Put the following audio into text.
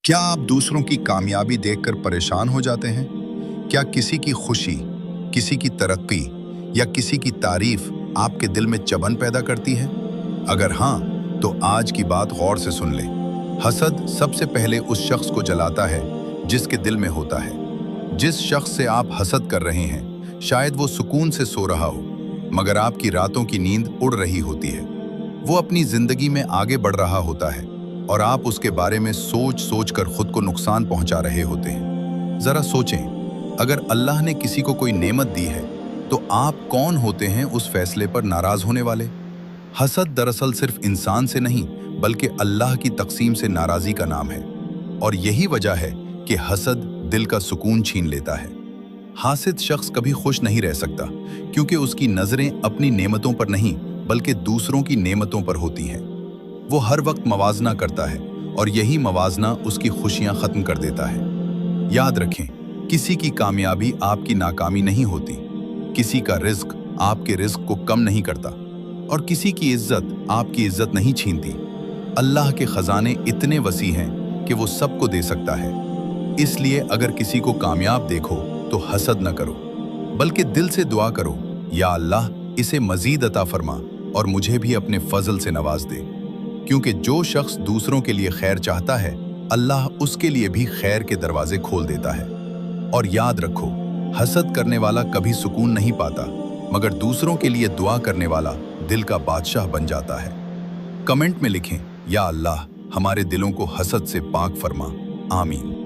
क्या आप दूसरों की कामयाबी देखकर परेशान हो जाते हैं? क्या किसी की खुशी, किसी की तरक्की या किसी की तारीफ आपके दिल में चुभन पैदा करती है? अगर हाँ, तो आज की बात गौर से सुन लें। हसद सबसे पहले उस शख्स को जलाता है जिसके दिल में होता है। जिस शख्स से आप हसद कर रहे हैं, शायद वो सुकून से सो रहा हो, मगर आपकी रातों की नींद उड़ रही होती है। वो अपनी जिंदगी में आगे बढ़ रहा होता है और आप उसके बारे में सोच सोच कर खुद को नुकसान पहुंचा रहे होते हैं। जरा सोचें, अगर अल्लाह ने किसी को कोई नेमत दी है, तो आप कौन होते हैं उस फैसले पर नाराज होने वाले? हसद दरअसल सिर्फ इंसान से नहीं, बल्कि अल्लाह की तकसीम से नाराजी का नाम है। और यही वजह है कि हसद दिल का सुकून छीन लेता है। हासिद शख्स कभी खुश नहीं रह सकता, क्योंकि उसकी नजरें अपनी नेमतों पर नहीं, बल्कि दूसरों की नेमतों पर होती हैं। वो हर वक्त मवाजना करता है और यही मवाजना उसकी खुशियां खत्म कर देता है। याद रखें, किसी की कामयाबी आपकी नाकामी नहीं होती, किसी का रिज्क आपके रिज्क को कम नहीं करता, और किसी की इज्जत आपकी इज्जत नहीं छीनती। अल्लाह के खजाने इतने वसी हैं कि वो सबको दे सकता है। इसलिए अगर किसी को कामयाब देखो तो हसद न करो, बल्कि दिल से दुआ करो, या अल्लाह इसे मजीद अता फरमा और मुझे भी अपने फजल से नवाज दे। क्योंकि जो शख्स दूसरों के लिए खैर चाहता है, अल्लाह उसके लिए भी खैर के दरवाजे खोल देता है। और याद रखो, हसद करने वाला कभी सुकून नहीं पाता, मगर दूसरों के लिए दुआ करने वाला दिल का बादशाह बन जाता है। कमेंट में लिखें, या अल्लाह हमारे दिलों को हसद से पाक फरमा। आमीन।